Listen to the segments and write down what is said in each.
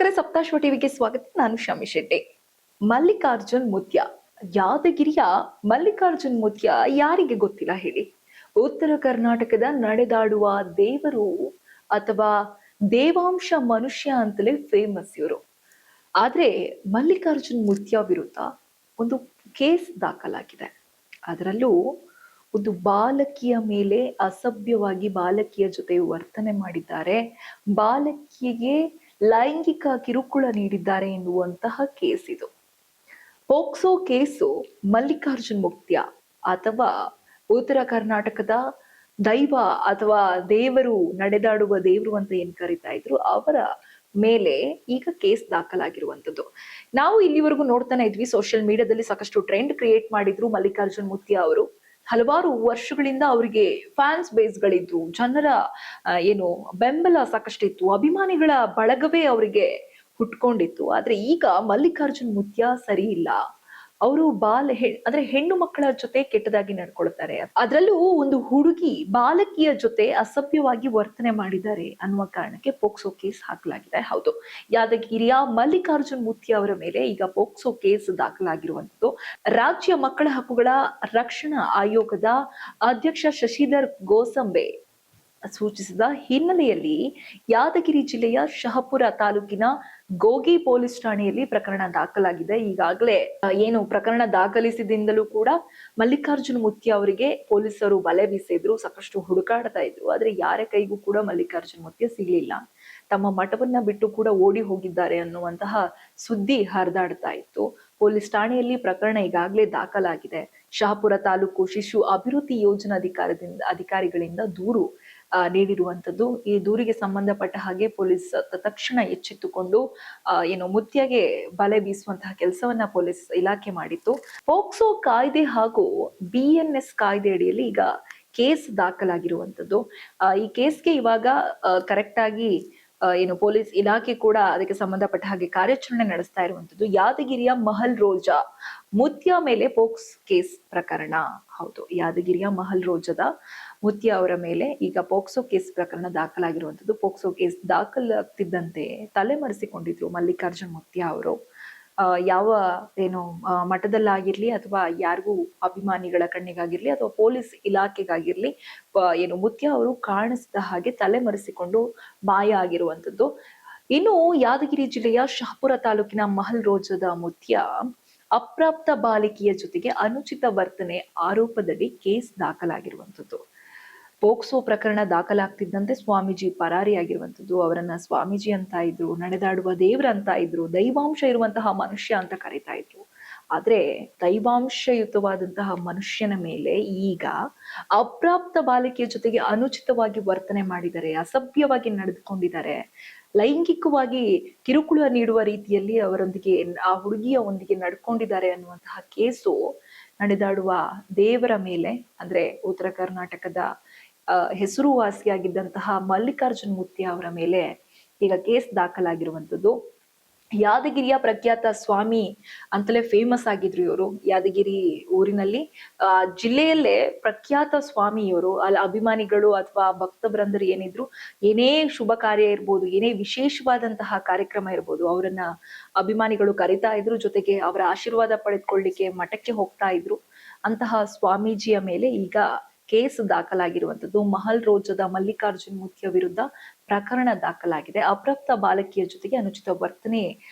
ವೀಕ್ಷಕರೇ, ಸಪ್ತಾಶ್ವ ಟಿವಿಗೆ ಸ್ವಾಗತ. ನಾನು ಶಮಿ ಶೆಟ್ಟಿ. ಮಲ್ಲಿಕಾರ್ಜುನ್ ಮುತ್ಯ, ಯಾದಗಿರಿಯ ಮಲ್ಲಿಕಾರ್ಜುನ್ ಮುತ್ಯ ಯಾರಿಗೆ ಗೊತ್ತಿಲ್ಲ ಹೇಳಿ? ಉತ್ತರ ಕರ್ನಾಟಕದ ನಡೆದಾಡುವ ದೇವರು ಅಥವಾ ದೇವಾಂಶ ಮನುಷ್ಯ ಅಂತಲೇ ಫೇಮಸ್ ಇವರು. ಆದ್ರೆ ಮಲ್ಲಿಕಾರ್ಜುನ್ ಮುತ್ಯ ವಿರುದ್ಧ ಒಂದು ಕೇಸ್ ದಾಖಲಾಗಿದೆ. ಅದರಲ್ಲೂ ಒಂದು ಬಾಲಕಿಯ ಮೇಲೆ ಅಸಭ್ಯವಾಗಿ ಬಾಲಕಿಯ ಜೊತೆ ವರ್ತನೆ ಮಾಡಿದ್ದಾರೆ, ಬಾಲಕಿಗೆ ಲೈಂಗಿಕ ಕಿರುಕುಳ ನೀಡಿದ್ದಾರೆ ಎನ್ನುವಂತಹ ಕೇಸ್ ಇದು. ಪೋಕ್ಸೋ ಕೇಸು ಮಲ್ಲಿಕಾರ್ಜುನ್ ಮುತ್ಯ ಅಥವಾ ಉತ್ತರ ಕರ್ನಾಟಕದ ದೈವ ಅಥವಾ ದೇವರು, ನಡೆದಾಡುವ ದೇವರು ಅಂತ ಏನ್ ಕರಿತಾ ಇದ್ರು, ಅವರ ಮೇಲೆ ಈಗ ಕೇಸ್ ದಾಖಲಾಗಿರುವಂತದ್ದು. ನಾವು ಇಲ್ಲಿವರೆಗೂ ನೋಡ್ತಾನೆ ಇದ್ವಿ, ಸೋಷಿಯಲ್ ಮೀಡಿಯಾದಲ್ಲಿ ಸಾಕಷ್ಟು ಟ್ರೆಂಡ್ ಕ್ರಿಯೇಟ್ ಮಾಡಿದ್ರು ಮಲ್ಲಿಕಾರ್ಜುನ್ ಮುತ್ಯ ಅವರು. ಹಲವಾರು ವರ್ಷಗಳಿಂದ ಅವರಿಗೆ ಫ್ಯಾನ್ಸ್ ಬೇಸ್ಗಳಿದ್ರು, ಜನರ ಏನು ಬೆಂಬಲ ಸಾಕಷ್ಟಿತ್ತು, ಅಭಿಮಾನಿಗಳ ಬಳಗವೇ ಅವರಿಗೆ ಹುಟ್ಕೊಂಡಿತ್ತು. ಆದ್ರೆ ಈಗ ಮಲ್ಲಿಕಾರ್ಜುನ್ ಮುತ್ಯ ಸರಿ ಇಲ್ಲ, ಅವರು ಅಂದ್ರೆ ಹೆಣ್ಣು ಮಕ್ಕಳ ಜೊತೆ ಕೆಟ್ಟದಾಗಿ ನಡ್ಕೊಳ್ತಾರೆ, ಅದರಲ್ಲೂ ಒಂದು ಹುಡುಗಿ ಬಾಲಕಿಯ ಜೊತೆ ಅಸಭ್ಯವಾಗಿ ವರ್ತನೆ ಮಾಡಿದ್ದಾರೆ ಅನ್ನುವ ಕಾರಣಕ್ಕೆ ಪೋಕ್ಸೋ ಕೇಸ್ ಹಾಕಲಾಗಿದೆ. ಹೌದು, ಯಾದಗಿರಿಯ ಮಲ್ಲಿಕಾರ್ಜುನ್ ಮುತ್ಯ ಅವರ ಮೇಲೆ ಈಗ ಪೋಕ್ಸೋ ಕೇಸ್ ದಾಖಲಾಗಿರುವಂತದ್ದು. ರಾಜ್ಯ ಮಕ್ಕಳ ಹಕ್ಕುಗಳ ರಕ್ಷಣಾ ಆಯೋಗದ ಅಧ್ಯಕ್ಷ ಶಶಿಧರ್ ಗೋಸಂಬೆ ಸೂಚಿಸಿದ ಹಿನ್ನೆಲೆಯಲ್ಲಿ ಯಾದಗಿರಿ ಜಿಲ್ಲೆಯ ಶಹಪುರ ತಾಲೂಕಿನ ಗೋಗಿ ಪೊಲೀಸ್ ಠಾಣೆಯಲ್ಲಿ ಪ್ರಕರಣ ದಾಖಲಾಗಿದೆ. ಈಗಾಗಲೇ ಏನು ಪ್ರಕರಣ ದಾಖಲಿಸಿದಿಂದಲೂ ಕೂಡ ಮಲ್ಲಿಕಾರ್ಜುನ್ ಮುತ್ಯ ಅವರಿಗೆ ಪೊಲೀಸರು ಬಲೆ ಬೀಸಿದ್ರು, ಸಾಕಷ್ಟು ಹುಡುಕಾಡ್ತಾ ಇದ್ರು. ಆದ್ರೆ ಯಾರ ಕೈಗೂ ಕೂಡ ಮಲ್ಲಿಕಾರ್ಜುನ್ ಮುತ್ಯ ಸಿಗ್ಲಿಲ್ಲ. ತಮ್ಮ ಮಠವನ್ನ ಬಿಟ್ಟು ಕೂಡ ಓಡಿ ಹೋಗಿದ್ದಾರೆ ಅನ್ನುವಂತಹ ಸುದ್ದಿ ಹರಿದಾಡ್ತಾ ಇತ್ತು. ಪೊಲೀಸ್ ಠಾಣೆಯಲ್ಲಿ ಪ್ರಕರಣ ಈಗಾಗಲೇ ದಾಖಲಾಗಿದೆ. ಶಹಪುರ ತಾಲೂಕು ಶಿಶು ಅಭಿವೃದ್ಧಿ ಯೋಜನಾ ಅಧಿಕಾರಿಗಳಿಂದ ದೂರು ನೀಡಿರುವಂತದ್ದು. ಈ ದೂರಿಗೆ ಸಂಬಂಧಪಟ್ಟ ಹಾಗೆ ಪೊಲೀಸ್ ತಕ್ಷಣ ಎಚ್ಚೆತ್ತುಕೊಂಡು ಏನು ಮುತ್ಯಗೆ ಬಲೆ ಬೀಸುವಂತಹ ಕೆಲಸವನ್ನ ಪೊಲೀಸ್ ಇಲಾಖೆ ಮಾಡಿತ್ತು. ಪೋಕ್ಸೋ ಕಾಯ್ದೆ ಹಾಗೂ BNS ಕಾಯ್ದೆ ಅಡಿಯಲ್ಲಿ ಈಗ ಕೇಸ್ ದಾಖಲಾಗಿರುವಂತದ್ದು. ಈ ಕೇಸ್ಗೆ ಇವಾಗ ಕರೆಕ್ಟ್ ಆಗಿ ಏನು ಪೊಲೀಸ್ ಇಲಾಖೆ ಕೂಡ ಅದಕ್ಕೆ ಸಂಬಂಧಪಟ್ಟ ಹಾಗೆ ಕಾರ್ಯಾಚರಣೆ ನಡೆಸ್ತಾ ಇರುವಂತದ್ದು. ಯಾದಗಿರಿಯ ಮಹಲ್ ರೋಜಾ ಮುತ್ಯ ಮೇಲೆ ಪೋಕ್ಸ್ ಕೇಸ್ ಪ್ರಕರಣ. ಹೌದು, ಯಾದಗಿರಿಯ ಮಹಲ್ ರೋಜದ ಮುತ್ಯ ಅವರ ಮೇಲೆ ಈಗ ಪೋಕ್ಸೋ ಕೇಸ್ ಪ್ರಕರಣ ದಾಖಲಾಗಿರುವಂತದ್ದು. ಪೋಕ್ಸೋ ಕೇಸ್ ದಾಖಲಾಗ್ತಿದ್ದಂತೆ ತಲೆಮರೆಸಿಕೊಂಡಿದ್ರು ಮಲ್ಲಿಕಾರ್ಜುನ್ ಮುತ್ಯ ಅವರು. ಯಾವ ಏನು ಮಠದಲ್ಲಾಗಿರ್ಲಿ ಅಥವಾ ಯಾರಿಗೂ ಅಭಿಮಾನಿಗಳ ಕಣ್ಣಿಗಾಗಿರ್ಲಿ ಅಥವಾ ಪೊಲೀಸ್ ಇಲಾಖೆಗಾಗಿರ್ಲಿ ಏನು ಮುತ್ಯ ಅವರು ಕಾಣಿಸಿದ ಹಾಗೆ ತಲೆಮರೆಸಿಕೊಂಡು ಮಾಯ ಆಗಿರುವಂತದ್ದು. ಇನ್ನು ಯಾದಗಿರಿ ಜಿಲ್ಲೆಯ ಶಹಪುರ ತಾಲೂಕಿನ ಮಹಲ್ ರೋಜದ ಮುತ್ಯ ಅಪ್ರಾಪ್ತ ಬಾಲಿಕೆಯ ಜೊತೆಗೆ ಅನುಚಿತ ವರ್ತನೆ ಆರೋಪದಡಿ ಕೇಸ್ ದಾಖಲಾಗಿರುವಂತದ್ದು. ಪೋಕ್ಸೋ ಪ್ರಕರಣ ದಾಖಲಾಗ್ತಿದ್ದಂತೆ ಸ್ವಾಮೀಜಿ ಪರಾರಿಯಾಗಿರುವಂತದ್ದು. ಅವರನ್ನ ಸ್ವಾಮೀಜಿ ಅಂತ ಇದ್ರು, ನಡೆದಾಡುವ ದೇವ್ರ ಅಂತ ಇದ್ರು, ದೈವಾಂಶ ಇರುವಂತಹ ಮನುಷ್ಯ ಅಂತ ಕರೀತಾ ಇದ್ರು. ಆದ್ರೆ ದೈವಾಂಶಯುತವಾದಂತಹ ಮನುಷ್ಯನ ಮೇಲೆ ಈಗ ಅಪ್ರಾಪ್ತ ಬಾಲಿಕೆಯ ಜೊತೆಗೆ ಅನುಚಿತವಾಗಿ ವರ್ತನೆ ಮಾಡಿದ್ದಾರೆ, ಅಸಭ್ಯವಾಗಿ ನಡೆದುಕೊಂಡಿದ್ದಾರೆ, ಲೈಂಗಿಕವಾಗಿ ಕಿರುಕುಳ ನೀಡುವ ರೀತಿಯಲ್ಲಿ ಅವರೊಂದಿಗೆ ಆ ಹುಡುಗಿಯ ಒಂದಿಗೆ ನಡ್ಕೊಂಡಿದ್ದಾರೆ ಅನ್ನುವಂತಹ ಕೇಸು ನಡೆದಾಡುವ ದೇವರ ಮೇಲೆ, ಅಂದ್ರೆ ಉತ್ತರ ಕರ್ನಾಟಕದ ಹೆಸರುವಾಸಿಯಾಗಿದ್ದಂತಹ ಮಲ್ಲಿಕಾರ್ಜುನ್ ಮುತ್ಯ ಅವರ ಮೇಲೆ ಈಗ ಕೇಸ್ ದಾಖಲಾಗಿರುವಂತದ್ದು. ಯಾದಗಿರಿಯ ಪ್ರಖ್ಯಾತ ಸ್ವಾಮಿ ಅಂತಲೇ ಫೇಮಸ್ ಆಗಿದ್ರು ಇವರು. ಯಾದಗಿರಿ ಊರಿನಲ್ಲಿ ಜಿಲ್ಲೆಯಲ್ಲೇ ಪ್ರಖ್ಯಾತ ಸ್ವಾಮಿ ಇವರು. ಅಲ್ಲಿ ಅಭಿಮಾನಿಗಳು ಅಥವಾ ಭಕ್ತ ಬೃಂದರು ಏನಿದ್ರು, ಏನೇ ಶುಭ ಕಾರ್ಯ ಇರ್ಬೋದು, ಏನೇ ವಿಶೇಷವಾದಂತಹ ಕಾರ್ಯಕ್ರಮ ಇರ್ಬೋದು, ಅವರನ್ನ ಅಭಿಮಾನಿಗಳು ಕರಿತಾ ಇದ್ರು. ಜೊತೆಗೆ ಅವರ ಆಶೀರ್ವಾದ ಪಡೆದುಕೊಳ್ಳಿಕ್ಕೆ ಮಠಕ್ಕೆ ಹೋಗ್ತಾ ಇದ್ರು. ಅಂತಹ ಸ್ವಾಮೀಜಿಯ ಮೇಲೆ ಈಗ ಕೇಸ್ ದಾಖಲಾಗಿರುವಂತದ್ದು. ಮಹಲ್ ರೋಜದ ಮಲ್ಲಿಕಾರ್ಜುನ್ ಮುತ್ಯ ವಿರುದ್ಧ ಪ್ರಕರಣ ದಾಖಲಾಗಿದೆ. ಅಪ್ರಾಪ್ತ ಬಾಲಕಿಯ ಜೊತೆಗೆ ಅನುಚಿತ ವರ್ತನೆ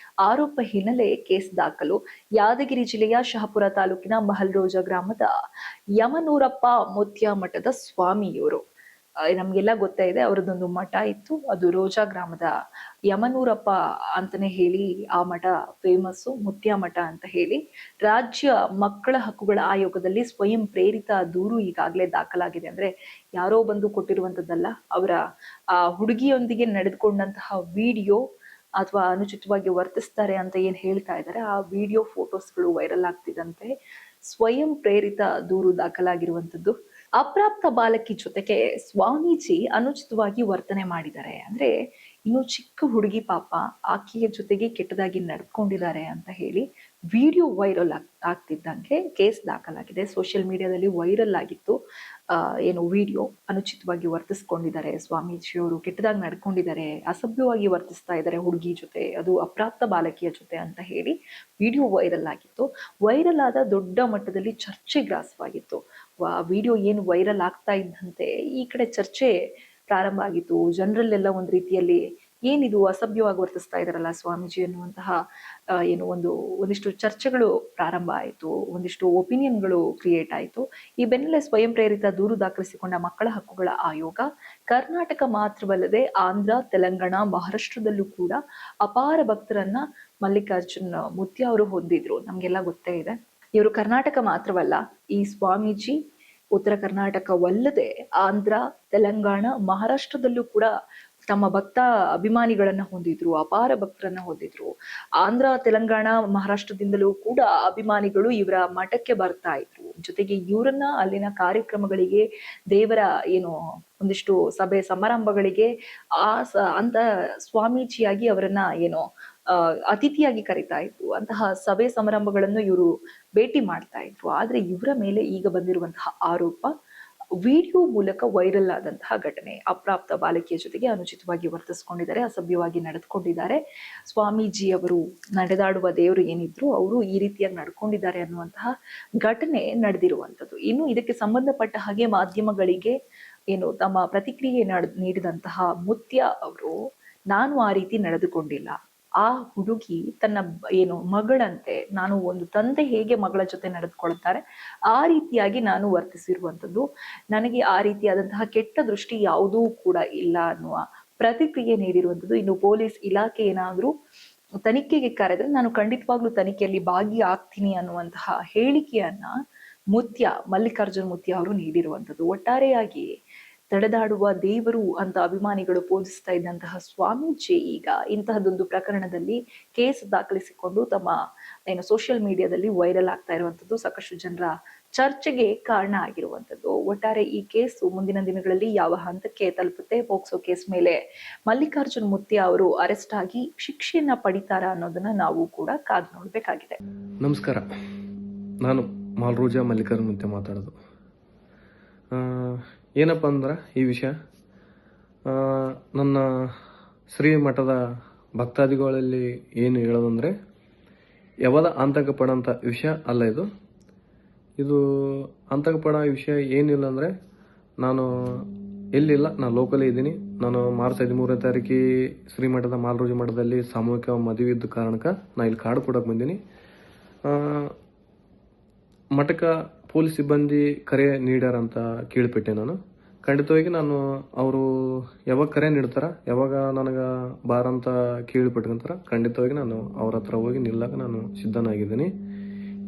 ಆರೋಪ ಹಿನ್ನೆಲೆ ಕೇಸ್ ದಾಖಲು. ಯಾದಗಿರಿ ಜಿಲ್ಲೆಯ ಶಹಪುರ ತಾಲೂಕಿನ ಮಹಲ್ ರೋಜ ಗ್ರಾಮದ ಯಮನೂರಪ್ಪ ಮುತ್ಯ ಮಠದ ಸ್ವಾಮಿಯವರು. ನಮ್ಗೆಲ್ಲ ಗೊತ್ತಾ ಇದೆ, ಅವರದೊಂದು ಮಠ ಇತ್ತು, ಅದು ರೋಜಾ ಗ್ರಾಮದ ಯಮನೂರಪ್ಪ ಅಂತಾನೆ ಹೇಳಿ ಆ ಮಠ ಫೇಮಸ್ಸು, ಮುತ್ಯ ಮಠ ಅಂತ ಹೇಳಿ. ರಾಜ್ಯ ಮಕ್ಕಳ ಹಕ್ಕುಗಳ ಆಯೋಗದಲ್ಲಿ ಸ್ವಯಂ ಪ್ರೇರಿತ ದೂರು ಈಗಾಗಲೇ ದಾಖಲಾಗಿದೆ. ಅಂದ್ರೆ ಯಾರೋ ಬಂದು ಕೊಟ್ಟಿರುವಂತದ್ದಲ್ಲ, ಅವರ ಆ ಹುಡುಗಿಯೊಂದಿಗೆ ನಡೆದುಕೊಂಡಂತಹ ವಿಡಿಯೋ ಅಥವಾ ಅನುಚಿತವಾಗಿ ವರ್ತಿಸ್ತಾರೆ ಅಂತ ಏನ್ ಹೇಳ್ತಾ ಇದ್ದಾರೆ, ಆ ವಿಡಿಯೋ ಫೋಟೋಸ್ಗಳು ವೈರಲ್ ಆಗ್ತಿದಂತೆ ಸ್ವಯಂ ಪ್ರೇರಿತ ದೂರು ದಾಖಲಾಗಿರುವಂತದ್ದು. ಅಪ್ರಾಪ್ತ ಬಾಲಕಿ ಜೊತೆಗೆ ಸ್ವಾಮೀಜಿ ಅನುಚಿತವಾಗಿ ವರ್ತನೆ ಮಾಡಿದ್ದಾರೆ. ಅಂದ್ರೆ ಇನ್ನು ಚಿಕ್ಕ ಹುಡುಗಿ ಪಾಪ, ಆಕೆಯ ಜೊತೆಗೆ ಕೆಟ್ಟದಾಗಿ ನಡ್ಕೊಂಡಿದ್ದಾರೆ ಅಂತ ಹೇಳಿ ವಿಡಿಯೋ ವೈರಲ್ ಆಗ್ತಿದ್ದಂಗೆ ಕೇಸ್ ದಾಖಲಾಗಿದೆ. ಸೋಷಿಯಲ್ ಮೀಡಿಯಾದಲ್ಲಿ ವೈರಲ್ ಆಗಿತ್ತು. ಏನು ವಿಡಿಯೋ ಅನುಚಿತವಾಗಿ ವರ್ತಿಸ್ಕೊಂಡಿದ್ದಾರೆ ಸ್ವಾಮೀಜಿಯವರು, ಕೆಟ್ಟದಾಗಿ ನಡ್ಕೊಂಡಿದ್ದಾರೆ, ಅಸಭ್ಯವಾಗಿ ವರ್ತಿಸ್ತಾ ಇದ್ದಾರೆ ಹುಡುಗಿ ಜೊತೆ, ಅದು ಅಪ್ರಾಪ್ತ ಬಾಲಕಿಯ ಜೊತೆ ಅಂತ ಹೇಳಿ ವಿಡಿಯೋ ವೈರಲ್ ಆಗಿತ್ತು. ವೈರಲ್ ಆದ ದೊಡ್ಡ ಮಟ್ಟದಲ್ಲಿ ಚರ್ಚೆ ಗ್ರಾಸವಾಗಿತ್ತು. ವಿಡಿಯೋ ಏನು ವೈರಲ್ ಆಗ್ತಾ ಇದ್ದಂತೆ ಈ ಕಡೆ ಚರ್ಚೆ ಪ್ರಾರಂಭ ಆಗಿತ್ತು. ಜನರಲ್ಲೆಲ್ಲ ಒಂದು ರೀತಿಯಲ್ಲಿ ಏನಿದು ಅಸಭ್ಯವಾಗಿ ವರ್ತಿಸ್ತಾ ಇದಾರಲ್ಲ ಸ್ವಾಮೀಜಿ ಅನ್ನುವಂತಹ ಒಂದಿಷ್ಟು ಚರ್ಚೆಗಳು ಪ್ರಾರಂಭ ಆಯಿತು. ಒಂದಿಷ್ಟು ಒಪಿನಿಯನ್ಗಳು ಕ್ರಿಯೇಟ್ ಆಯಿತು. ಈ ಬೆನ್ನಲ್ಲೇ ಸ್ವಯಂ ಪ್ರೇರಿತ ದೂರು ದಾಖಲಿಸಿಕೊಂಡ ಮಕ್ಕಳ ಹಕ್ಕುಗಳ ಆಯೋಗ ಕರ್ನಾಟಕ ಮಾತ್ರವಲ್ಲದೆ ಆಂಧ್ರ, ತೆಲಂಗಾಣ, ಮಹಾರಾಷ್ಟ್ರದಲ್ಲೂ ಕೂಡ ಅಪಾರ ಭಕ್ತರನ್ನ ಮಲ್ಲಿಕಾರ್ಜುನ್ ಮುತ್ಯ ಅವರು ಹೊಂದಿದ್ರು. ನಮ್ಗೆಲ್ಲ ಗೊತ್ತೇ ಇದೆ. ಇವರು ಕರ್ನಾಟಕ ಮಾತ್ರವಲ್ಲ, ಈ ಸ್ವಾಮೀಜಿ ಉತ್ತರ ಕರ್ನಾಟಕವಲ್ಲದೆ ಆಂಧ್ರ, ತೆಲಂಗಾಣ, ಮಹಾರಾಷ್ಟ್ರದಲ್ಲೂ ಕೂಡ ತಮ್ಮ ಭಕ್ತ ಅಭಿಮಾನಿಗಳನ್ನ ಹೊಂದಿದ್ರು, ಅಪಾರ ಭಕ್ತರನ್ನ ಹೊಂದಿದ್ರು. ಆಂಧ್ರ, ತೆಲಂಗಾಣ, ಮಹಾರಾಷ್ಟ್ರದಿಂದಲೂ ಕೂಡ ಅಭಿಮಾನಿಗಳು ಇವರ ಮಠಕ್ಕೆ ಬರ್ತಾ ಇದ್ರು. ಜೊತೆಗೆ ಇವರನ್ನ ಅಲ್ಲಿನ ಕಾರ್ಯಕ್ರಮಗಳಿಗೆ, ದೇವರ ಒಂದಿಷ್ಟು ಸಭೆ ಸಮಾರಂಭಗಳಿಗೆ ಅಂತ ಸ್ವಾಮೀಜಿಯಾಗಿ ಅವರನ್ನ ಅತಿಥಿಯಾಗಿ ಕರಿತಾ ಇದ್ರು. ಅಂತಹ ಸಭೆ ಸಮಾರಂಭಗಳನ್ನು ಇವರು ಭೇಟಿ ಮಾಡ್ತಾ ಇದ್ರು. ಆದ್ರೆ ಇವರ ಮೇಲೆ ಈಗ ಬಂದಿರುವಂತಹ ಆರೋಪ ವಿಡಿಯೋ ಮೂಲಕ ವೈರಲ್ ಆದಂತಹ ಘಟನೆ. ಅಪ್ರಾಪ್ತ ಬಾಲಕಿಯ ಜೊತೆಗೆ ಅನುಚಿತವಾಗಿ ವರ್ತಿಸ್ಕೊಂಡಿದ್ದಾರೆ, ಅಸಭ್ಯವಾಗಿ ನಡೆದುಕೊಂಡಿದ್ದಾರೆ. ಸ್ವಾಮೀಜಿ ಅವರು ನಡೆದಾಡುವ ದೇವರು ಏನಿದ್ರು ಅವರು ಈ ರೀತಿಯಾಗಿ ನಡ್ಕೊಂಡಿದ್ದಾರೆ ಅನ್ನುವಂತಹ ಘಟನೆ ನಡೆದಿರುವಂಥದ್ದು. ಇನ್ನು ಇದಕ್ಕೆ ಸಂಬಂಧಪಟ್ಟ ಹಾಗೆ ಮಾಧ್ಯಮಗಳಿಗೆ ತಮ್ಮ ಪ್ರತಿಕ್ರಿಯೆ ನೀಡಿದಂತಹ ಮುತ್ಯ ಅವರು, ನಾನು ಆ ರೀತಿ ನಡೆದುಕೊಂಡಿಲ್ಲ. ಆ ಹುಡುಗಿ ತನ್ನ ಮಗಳಂತೆ, ನಾನು ಒಂದು ತಂದೆ ಹೇಗೆ ಮಗಳ ಜೊತೆ ನಡೆದುಕೊಳ್ತಾರೆ ಆ ರೀತಿಯಾಗಿ ನಾನು ವರ್ತಿಸಿರುವಂಥದ್ದು. ನನಗೆ ಆ ರೀತಿಯಾದಂತಹ ಕೆಟ್ಟ ದೃಷ್ಟಿ ಯಾವುದೂ ಕೂಡ ಇಲ್ಲ ಅನ್ನುವ ಪ್ರತಿಕ್ರಿಯೆ ನೀಡಿರುವಂಥದ್ದು. ಇನ್ನು ಪೊಲೀಸ್ ಇಲಾಖೆ ಏನಾದ್ರೂ ತನಿಖೆಗೆ ಕರೆದ್ರೆ ನಾನು ಖಂಡಿತವಾಗ್ಲೂ ತನಿಖೆಯಲ್ಲಿ ಭಾಗಿಯಾಗ್ತೀನಿ ಅನ್ನುವಂತಹ ಹೇಳಿಕೆಯನ್ನ ಮಲ್ಲಿಕಾರ್ಜುನ್ ಮುತ್ಯ ಅವರು ನೀಡಿರುವಂಥದ್ದು. ಒಟ್ಟಾರೆಯಾಗಿ ತಡೆದಾಡುವ ದೇವರು ಅಂತ ಅಭಿಮಾನಿಗಳು ಪೂಜಿಸ್ತಾ ಇದ್ದಂತಹ ಸ್ವಾಮೀಜಿ ಈಗ ಇಂತಹದೊಂದು ಪ್ರಕರಣದಲ್ಲಿ ಕೇಸ್ ದಾಖಲಿಸಿಕೊಂಡು ತಮ್ಮ ಸೋಷಿಯಲ್ ಮೀಡಿಯಾದಲ್ಲಿ ವೈರಲ್ ಆಗ್ತಾ ಇರುವಂತದ್ದು ಸಾಕಷ್ಟು ಜನರ ಚರ್ಚೆಗೆ ಕಾರಣ ಆಗಿರುವಂತದ್ದು. ಒಟ್ಟಾರೆ ಈ ಕೇಸು ಮುಂದಿನ ದಿನಗಳಲ್ಲಿ ಯಾವ ಹಂತಕ್ಕೆ ತಲುಪುತ್ತೆ, ಪೋಕ್ಸೋ ಕೇಸ್ ಮೇಲೆ ಮಲ್ಲಿಕಾರ್ಜುನ್ ಮುತ್ಯ ಅವರು ಅರೆಸ್ಟ್ ಆಗಿ ಶಿಕ್ಷೆಯನ್ನ ಪಡಿತಾರ ಅನ್ನೋದನ್ನ ನಾವು ಕೂಡ ಕಾದು ನೋಡ್ಬೇಕಾಗಿದೆ. ನಮಸ್ಕಾರ, ನಾನು ಮಾಲ್ರೋಜಾ ಮಲ್ಲಿಕಾರ್ಜುನ್ ಮುತ್ಯ ಮಾತಾಡೋದು. ಏನಪ್ಪ ಅಂದ್ರೆ ಈ ವಿಷಯ ನನ್ನ ಶ್ರೀಮಠದ ಭಕ್ತಾದಿಗಳಲ್ಲಿ ಏನು ಹೇಳೋದಂದ್ರೆ, ಯಾವದ ಆತಂಕ ಪಡೋಂಥ ವಿಷಯ ಅಲ್ಲ ಇದು. ಆತಂಕ ಪಡೋ ವಿಷಯ ಏನಿಲ್ಲ ಅಂದರೆ, ನಾನು ಎಲ್ಲಿಲ್ಲ, ನಾನು ಲೋಕಲೇ ಇದ್ದೀನಿ. ನಾನು ಮಾರ್ಚ್ 13ನೇ ತಾರೀಕು ಶ್ರೀಮಠದ ಮಾಲ್ರೋಜಿ ಮಠದಲ್ಲಿ ಸಾಮೂಹಿಕ ಮದುವೆ ಇದ್ದ ಕಾರಣಕ್ಕೆ ನಾನು ಇಲ್ಲಿ ಕಾರ್ಡ್ ಕೊಡೋಕೆ ಬಂದೀನಿ. ಮಠಕ್ಕೆ ಪೊಲೀಸ್ ಸಿಬ್ಬಂದಿ ಕರೆ ನೀಡ್ಯಾರಂತ ಕೇಳಿಬಿಟ್ಟೆ. ನಾನು ಖಂಡಿತವಾಗಿ ಅವರು ಯಾವಾಗ ಕರೆ ನೀಡ್ತಾರ, ಯಾವಾಗ ನನಗೆ ಬಾರಂತ ಕೇಳಿಬಿಟ್ಕೊಂತಾರ, ಖಂಡಿತವಾಗಿ ನಾನು ಅವ್ರ ಹತ್ರ ಹೋಗಿ ನಿಲ್ಲಕ್ಕೆ ನಾನು ಸಿದ್ಧನಾಗಿದ್ದೀನಿ.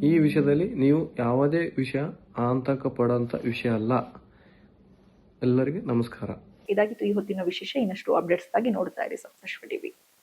ಈ ವಿಷಯದಲ್ಲಿ ನೀವು ಯಾವುದೇ ವಿಷಯ ಆತಂಕ ಪಡೋಂಥ ವಿಷಯ ಅಲ್ಲ. ಎಲ್ಲರಿಗೆ ನಮಸ್ಕಾರ. ಇದಾಗಿತ್ತು ಈ ಹೊತ್ತಿನ ವಿಶೇಷ. ಇನ್ನಷ್ಟು ಅಪ್ಡೇಟ್ಸ್ ಆಗಿ ನೋಡ್ತಾ ಇರಿ ಸಪ್ತಶ್ವ ಟಿವಿ.